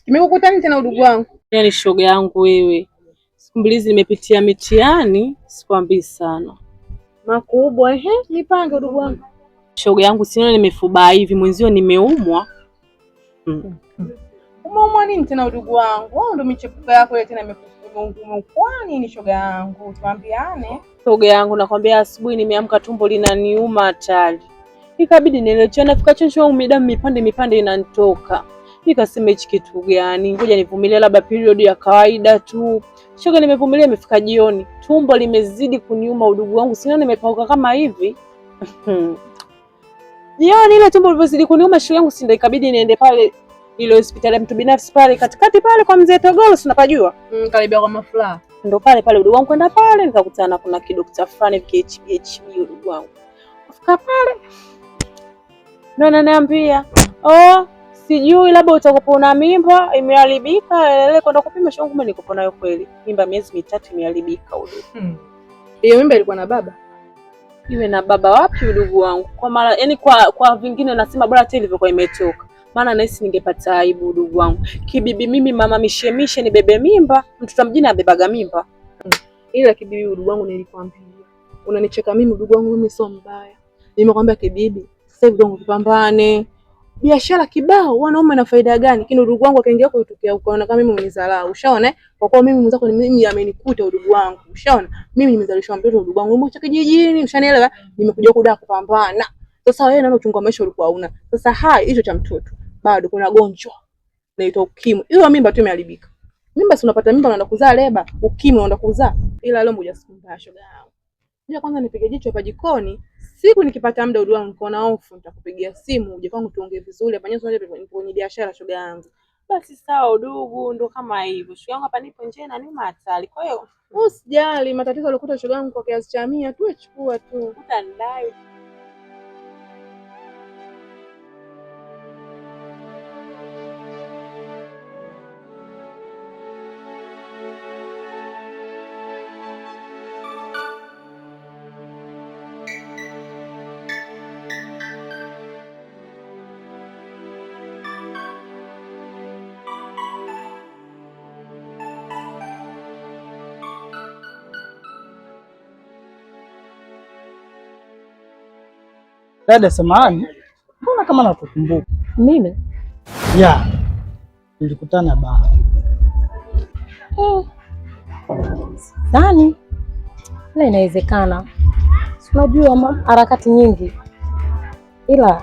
Kimekukuta nini tena udugu wangu? Yaani shoga yangu wewe, siku mbili nimepitia mitihani, sikwambii sana Makubwa. Nipange udugu wangu. Shoga yangu siona nimefubaa hivi, mwenzio nimeumwa. Umeumwa nini tena udugu wangu? Wao ndo michepuko yako ile tena imeumwa nini shoga yangu? Tuambiane. Shoga yangu nakwambia, asubuhi nimeamka tumbo linaniuma hatari. Ikabidi nielekea nafika choncho umidamu mipande inanitoka. Nikasema hichi kitu gani? Ngoja nivumilie labda period ya kawaida tu. Shoga nimevumilia, imefika jioni. Tumbo limezidi kuniuma udugu wangu. Sina nimepauka kama hivi. Jioni ile tumbo limezidi kuniuma shoga yangu, ndio ikabidi niende pale ile hospitali ya mtu binafsi pale katikati pale kwa mzee Togolo, si unapajua? Karibia kwa Mafla. Ndio pale udugu wangu, kwenda pale nikakutana kuna kidokta fulani KHB udugu wangu. Kufika pale ndio ananiambia, sijui labda utakopa una mimba imeharibika, ile kwenda kupima shoga, kumbe niko nayo kweli. Mimba miezi 3 imeharibika udugu. Hiyo mimba ilikuwa na baba? Iwe na baba wapi udugu wangu? Kwa mara yani kwa vingine nasema bora hata ilivyokuwa imetoka. Maana nahisi ningepata aibu udugu wangu. Kibibi mimi mama mishemishe ni bebe mimba, mtoto mjini abebaga mimba. Ila kibibi udugu wangu nilikwambia. Unanicheka mimi udugu wangu, mimi sio mbaya. Nimekwambia kibibi, sasa hivi ndio tupambane. Biashara kibao, wanaume na faida gani? Lakini udugu wangu akaingia kutokea ukaona kama mimi mnizalau. Ushaona? Kwa kuwa mimi mwenzako mimi amenikuta udugu wangu. Ushaona? Mimi nimezalishwa mtoto udugu wangu. Mmoja kijijini, ushanielewa? Nimekuja kuda kupambana. Sasa wewe na uchungu wa maisha ulikuwa una. Sasa hicho cha mtoto. Bado kuna gonjwa. Naitwa ukimwi. Hiyo mimba tu imeharibika. Mimba si unapata mimba unaenda kuzaa leba, ukimwi unaenda kuzaa. Ila leo mmoja siku mbaya shoga yangu. Ngoja kwanza nipige jicho hapa jikoni. Siku nikipata muda udugu wangu niko na hofu nitakupigia simu uje kwangu tuongee vizuri. Hapa nyewe nipo kwenye biashara shoga yangu. Basi sawa udugu, ndo kama hivyo. Shoga yangu hapa nipo nje na nyuma hatari. Kwa hiyo usijali, matatizo yalikuta shoga yangu kwa kiasi cha 100 tu, chukua tu. Utandai. Dada samahani, mbona kama nakukumbuka? Mimi? Ya, nilikutana baa. Dani, la inawezekana. Unajua harakati nyingi. Ila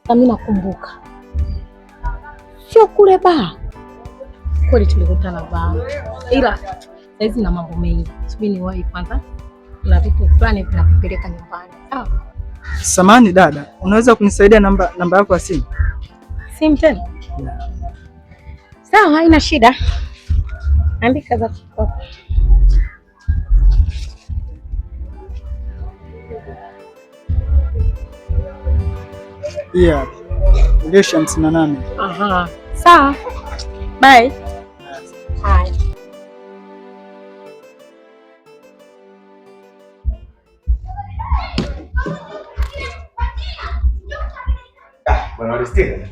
mimi nakumbuka. Sio kule baa. Kweli tulikutana baa. Ila saizi na mambo mengi. Subiri niwahi kwanza. Na vitu fulani vinakupeleka nyumbani. Sawa? Samahani dada, unaweza kunisaidia namba yako ya simu? Simu tena? Yeah. Sawa, haina shida. Andika za kwako. Yeah. 58. Sawa. Bye. Bye. Bwana Alistina.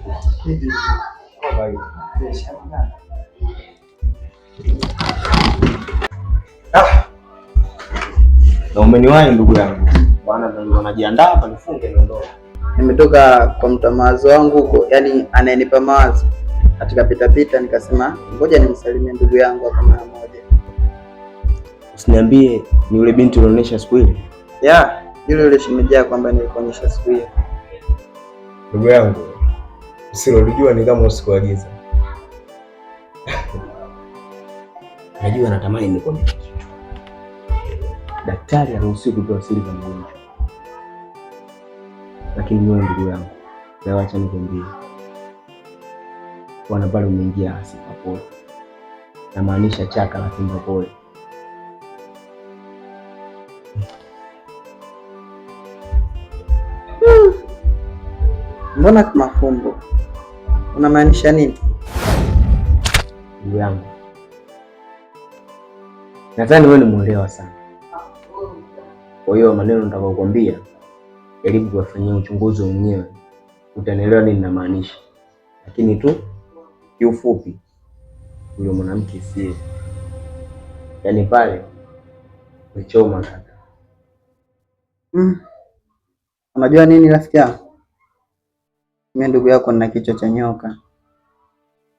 Na umeniwahi ndugu yangu. Bwana ndio najiandaa hapa nifunge niondoke. Nimetoka kwa mtamawazo wangu huko, yani anayenipa mawazo. Katika pita nikasema ngoja nimsalimie ndugu yangu hapa mara moja. Usiniambie ni yule binti ulionyesha siku ile? Ya, yule shimejaa kwamba nilikuonyesha siku ile. Ndugu yangu, usilolijua ni kama usikuagiza. Najua natamani nikwambie kitu. Daktari haruhusiwi kutoa siri za mgonjwa. Lakini wewe ndugu yangu, leo acha nikwambie. Bwana pale umeingia asifa pole. Namaanisha chaka la simba pole. Mbona kama fumbo? Unamaanisha nini? Ndugu yangu, nadhani wewe ni muelewa sana. Kwa hiyo maneno nitakayokuambia jaribu kuwafanyia uchunguzi mwenyewe, utanielewa nini namaanisha. Lakini tu kiufupi, yule mwanamke sie, yaani pale umechoma kaka. Unajua nini rafiki yangu, mimi ndugu yako nina kichwa cha nyoka,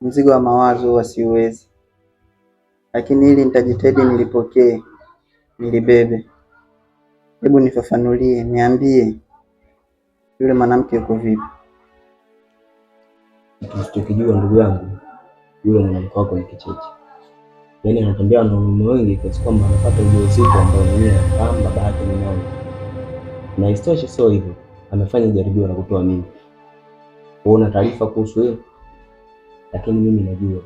mzigo wa mawazo wasiuwezi, lakini hili nitajitahidi nilipokee, nilibebe. Hebu nifafanulie, niambie yule mwanamke yuko vipi? Usichokijua ndugu yangu, yule mwanamke wako ni kicheche. Yaani anatembea na wanaume wengi kiasi kwamba anapata ujauzito ambao mwenyewe anafahamu baba yake ni nani. Na isitoshe sio hivyo, amefanya jaribio la kutoa mimba. Una taarifa kuhusu hiyo? Lakini mimi najua.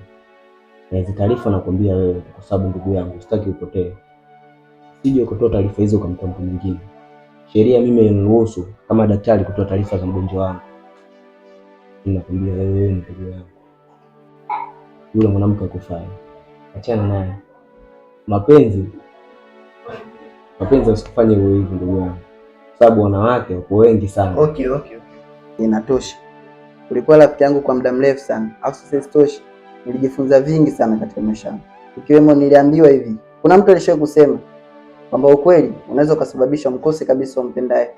Na hizo taarifa nakwambia wewe kwa sababu ndugu yangu, sitaki upotee. Sije kutoa taarifa hizo kwa mtu mwingine. Sheria mimi inaniruhusu kama daktari kutoa taarifa za mgonjwa wangu. Ninakwambia wewe ndugu yangu, yule mwanamke akufai, achana naye. Mapenzi usikufanye hivyo ndugu yangu, sababu wanawake wapo wengi sana. Okay. Inatosha. Ulikuwa rafiki yangu kwa muda mrefu sana, au sasa isitoshe nilijifunza vingi sana katika maisha yangu. Ikiwemo niliambiwa hivi, kuna mtu alishawahi kusema kwamba ukweli unaweza kusababisha mkose kabisa umpendaye,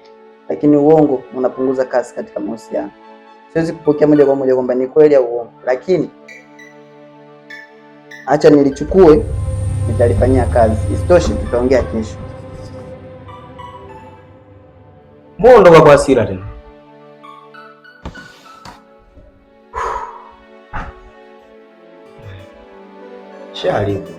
lakini uongo unapunguza kasi katika mahusiano. Siwezi kupokea moja kwa moja kwamba ni kweli au uongo, lakini acha nilichukue, nitalifanyia kazi. Isitoshe tutaongea kesho. Muondoka kwa hasira tena. Sharibu.